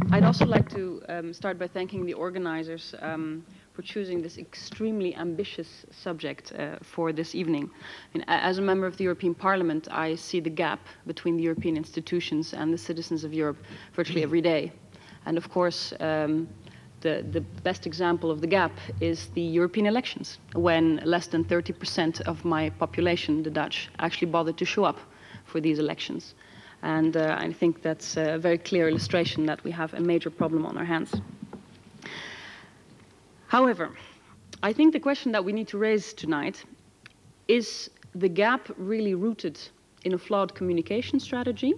I'd also like to start by thanking the organizers for choosing this extremely ambitious subject for this evening. And as a member of the European Parliament, I see the gap between the European institutions and the citizens of Europe virtually every day. And of course, the best example of the gap is the European elections, when less than 30% of my population, the Dutch, actually bothered to show up for these elections. And I think that's a very clear illustration that we have a major problem on our hands. However, I think the question that we need to raise tonight is the gap really rooted in a flawed communication strategy?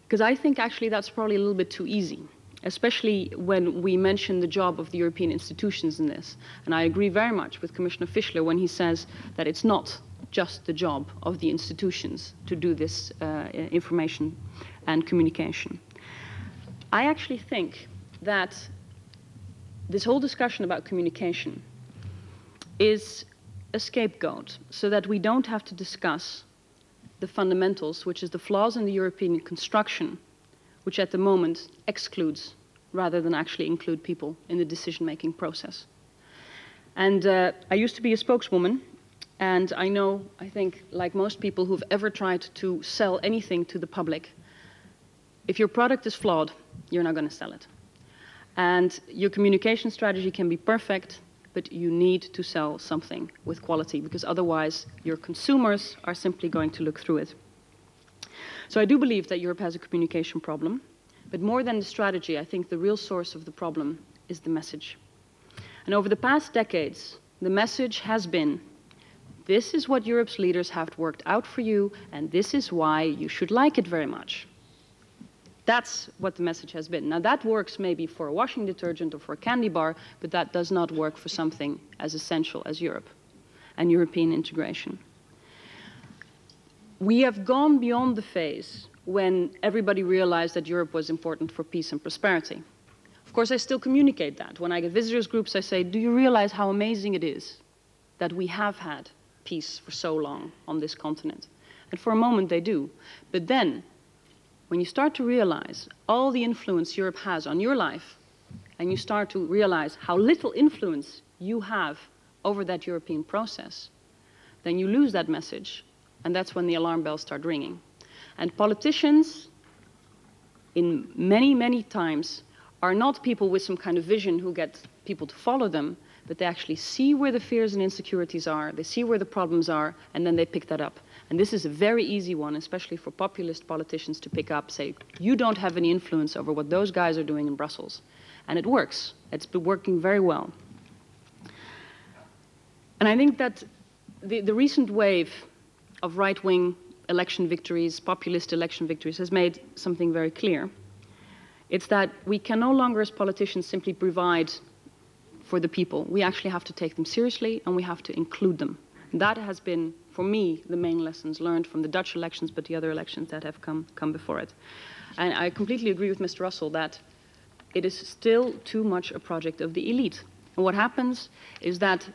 Because I think actually that's probably a little bit too easy, especially when we mention the job of the European institutions in this. And I agree very much with Commissioner Fischler when he says that it's not just the job of the institutions to do this information and communication. I actually think that this whole discussion about communication is a scapegoat so that we don't have to discuss the fundamentals, which is the flaws in the European construction, which at the moment excludes rather than actually include people in the decision-making process. And I used to be a spokeswoman, and I know, I think, like most people who've ever tried to sell anything to the public, if your product is flawed, you're not going to sell it. And your communication strategy can be perfect, but you need to sell something with quality, because otherwise your consumers are simply going to look through it. So I do believe that Europe has a communication problem, but more than the strategy, I think the real source of the problem is the message. And over the past decades, the message has been, this is what Europe's leaders have worked out for you, and this is why you should like it very much. That's what the message has been. Now that works maybe for a washing detergent or for a candy bar, but that does not work for something as essential as Europe and European integration. We have gone beyond the phase when everybody realized that Europe was important for peace and prosperity. Of course, I still communicate that. When I get visitors groups, I say, do you realize how amazing it is that we have had peace for so long on this continent? And for a moment they do. But then, when you start to realize all the influence Europe has on your life, and you start to realize how little influence you have over that European process, then you lose that message, and that's when the alarm bells start ringing. And politicians, in many, many times, are not people with some kind of vision who get people to follow them, but they actually see where the fears and insecurities are, they see where the problems are, and then they pick that up. And this is a very easy one, especially for populist politicians to pick up, say, you don't have any influence over what those guys are doing in Brussels. And it works. It's been working very well. And I think that the recent wave of right-wing election victories, populist election victories, has made something very clear. It's that we can no longer, as politicians, simply provide for the people. We actually have to take them seriously, and we have to include them. That has been, for me, the main lessons learned from the Dutch elections, but the other elections that have come before it. And I completely agree with Mr. Russell that it is still too much a project of the elite. And what happens is that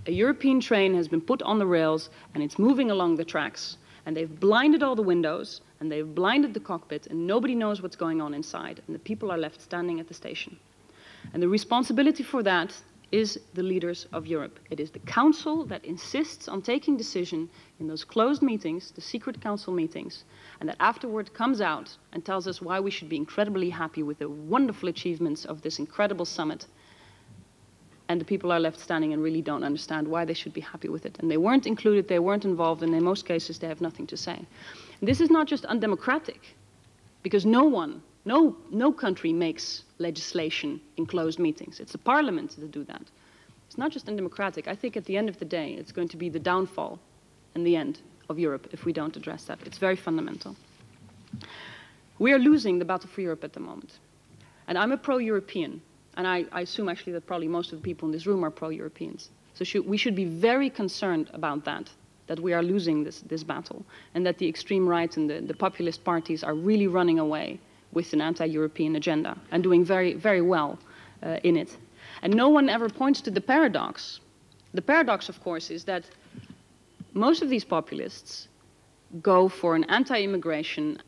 a European train has been put on the rails, and it's moving along the tracks, and they've blinded all the windows, and they've blinded the cockpit, and nobody knows what's going on inside, and the people are left standing at the station. And the responsibility for that is the leaders of Europe. It is the Council that insists on taking decision in those closed meetings, the secret Council meetings, and that afterward comes out and tells us why we should be incredibly happy with the wonderful achievements of this incredible summit. And the people are left standing and really don't understand why they should be happy with it. And they weren't included, they weren't involved, and in most cases they have nothing to say. And this is not just undemocratic, because no country makes legislation in closed meetings. It's the parliament that do that. It's not just undemocratic. I think at the end of the day, it's going to be the downfall and the end of Europe if we don't address that. It's very fundamental. We are losing the battle for Europe at the moment. And I'm a pro-European. And I assume actually that probably most of the people in this room are pro-Europeans. So we should be very concerned about that we are losing this battle, and that the extreme right and the populist parties are really running away with an anti-European agenda and doing very, very well in it. And no one ever points to the paradox. The paradox, of course, is that most of these populists go for an anti-immigration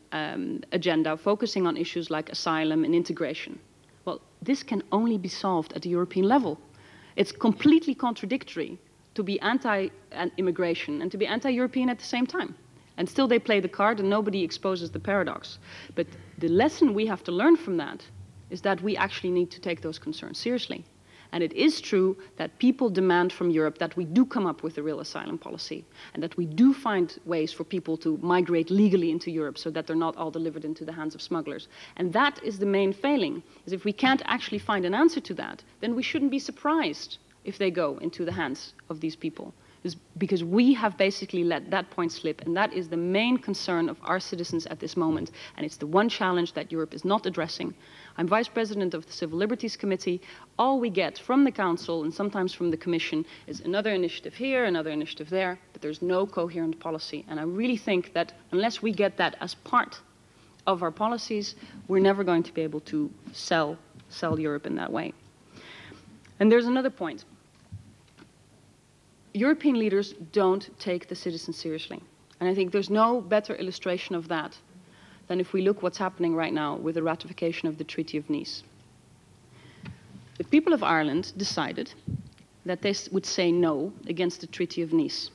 agenda focusing on issues like asylum and integration. Well, this can only be solved at the European level. It's completely contradictory to be anti-immigration and to be anti-European at the same time. And still they play the card and nobody exposes the paradox. But the lesson we have to learn from that is that we actually need to take those concerns seriously. And it is true that people demand from Europe that we do come up with a real asylum policy and that we do find ways for people to migrate legally into Europe so that they're not all delivered into the hands of smugglers. And that is the main failing, is if we can't actually find an answer to that, then we shouldn't be surprised if they go into the hands of these people. It's because we have basically let that point slip, and that is the main concern of our citizens at this moment, and it's the one challenge that Europe is not addressing. I'm Vice President of the Civil Liberties Committee. All we get from the Council and sometimes from the Commission is another initiative here, another initiative there, but there's no coherent policy. And I really think that unless we get that as part of our policies, we're never going to be able to sell Europe in that way. And there's another point. European leaders don't take the citizens seriously. And I think there's no better illustration of that than if we look what's happening right now with the ratification of the Treaty of Nice. The people of Ireland decided that they would say no against the Treaty of Nice.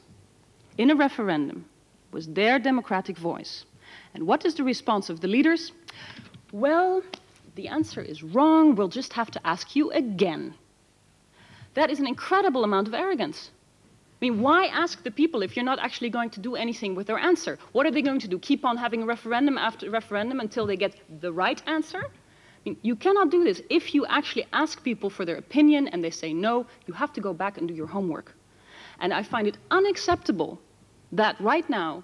In a referendum, it was their democratic voice. And what is the response of the leaders? Well, the answer is wrong, we'll just have to ask you again. That is an incredible amount of arrogance. I mean, why ask the people if you're not actually going to do anything with their answer? What are they going to do? Keep on having referendum after referendum until they get the right answer? I mean, you cannot do this. If you actually ask people for their opinion and they say no, you have to go back and do your homework. And I find it unacceptable that right now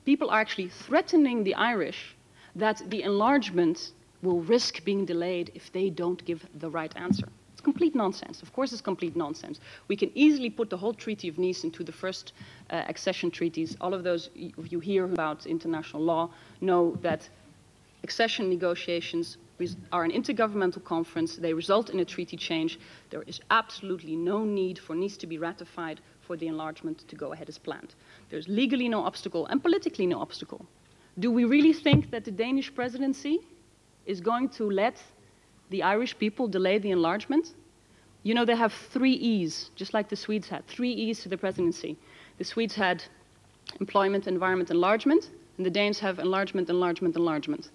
people are actually threatening the Irish that the enlargement will risk being delayed if they don't give the right answer. Complete nonsense. Of course it's complete nonsense. We can easily put the whole Treaty of Nice into the first accession treaties. All of those you hear about international law know that accession negotiations are an intergovernmental conference. They result in a treaty change. There is absolutely no need for Nice to be ratified for the enlargement to go ahead as planned. There's legally no obstacle and politically no obstacle. Do we really think that the Danish presidency is going to let the Irish people delay the enlargement? You know, they have 3 E's, just like the Swedes had. 3 E's to the presidency. The Swedes had employment, environment, enlargement, and the Danes have enlargement, enlargement, enlargement.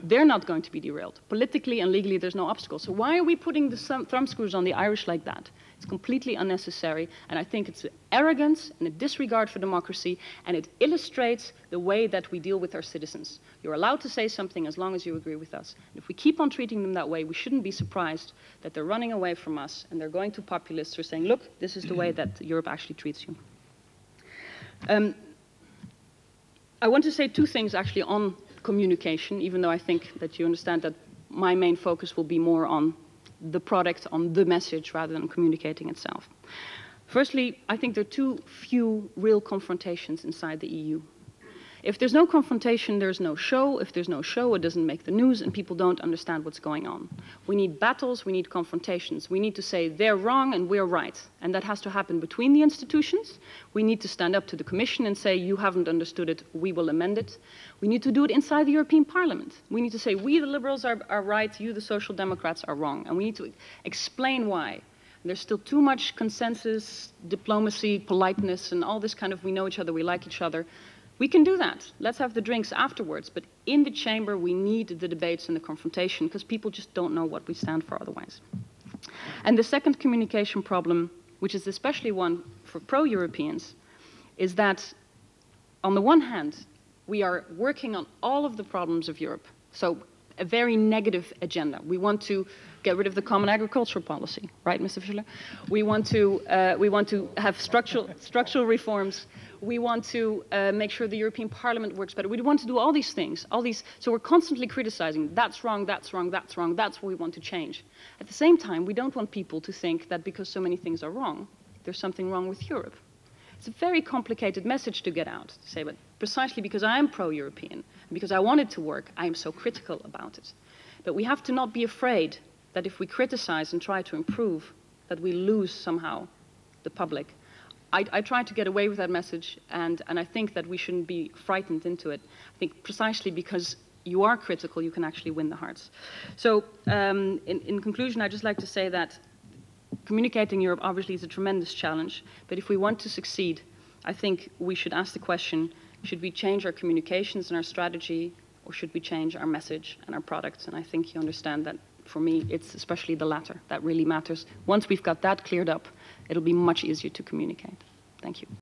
They're not going to be derailed. Politically and legally, there's no obstacle. So why are we putting the thumb screws on the Irish like that? It's completely unnecessary, and I think it's arrogance and a disregard for democracy, and it illustrates the way that we deal with our citizens. You're allowed to say something as long as you agree with us. And if we keep on treating them that way, we shouldn't be surprised that they're running away from us and they're going to populists who are saying, look, this is the way that Europe actually treats you. I want to say 2 things actually on communication, even though I think that you understand that my main focus will be more on the product, on the message, rather than communicating itself. Firstly, I think there are too few real confrontations inside the EU. If there's no confrontation, there's no show. If there's no show, it doesn't make the news, and people don't understand what's going on. We need battles, we need confrontations. We need to say they're wrong and we're right, and that has to happen between the institutions. We need to stand up to the Commission and say, you haven't understood it, we will amend it. We need to do it inside the European Parliament. We need to say, we the Liberals are right, you the Social Democrats are wrong, and we need to explain why. There's still too much consensus, diplomacy, politeness, and all this kind of we know each other, we like each other. We can do that. Let's have the drinks afterwards. But in the chamber, we need the debates and the confrontation because people just don't know what we stand for otherwise. And the second communication problem, which is especially one for pro-Europeans, is that on the one hand, we are working on all of the problems of Europe. So a very negative agenda. We want to get rid of the common agricultural policy, right, Mr. Fischler? We want to have structural reforms. We want to make sure the European Parliament works better. We want to do all these things, so we're constantly criticizing, that's wrong, that's wrong, that's wrong, that's what we want to change. At the same time, we don't want people to think that because so many things are wrong, there's something wrong with Europe. It's a very complicated message to get out, to say, but precisely because I am pro-European, and because I want it to work, I am so critical about it. But we have to not be afraid that if we criticize and try to improve, that we lose somehow the public. I try to get away with that message, and I think that we shouldn't be frightened into it. I think precisely because you are critical, you can actually win the hearts. So in conclusion, I'd just like to say that communicating Europe obviously is a tremendous challenge, but if we want to succeed, I think we should ask the question, should we change our communications and our strategy, or should we change our message and our products? And I think you understand that for me, it's especially the latter that really matters. Once we've got that cleared up, it'll be much easier to communicate. Thank you.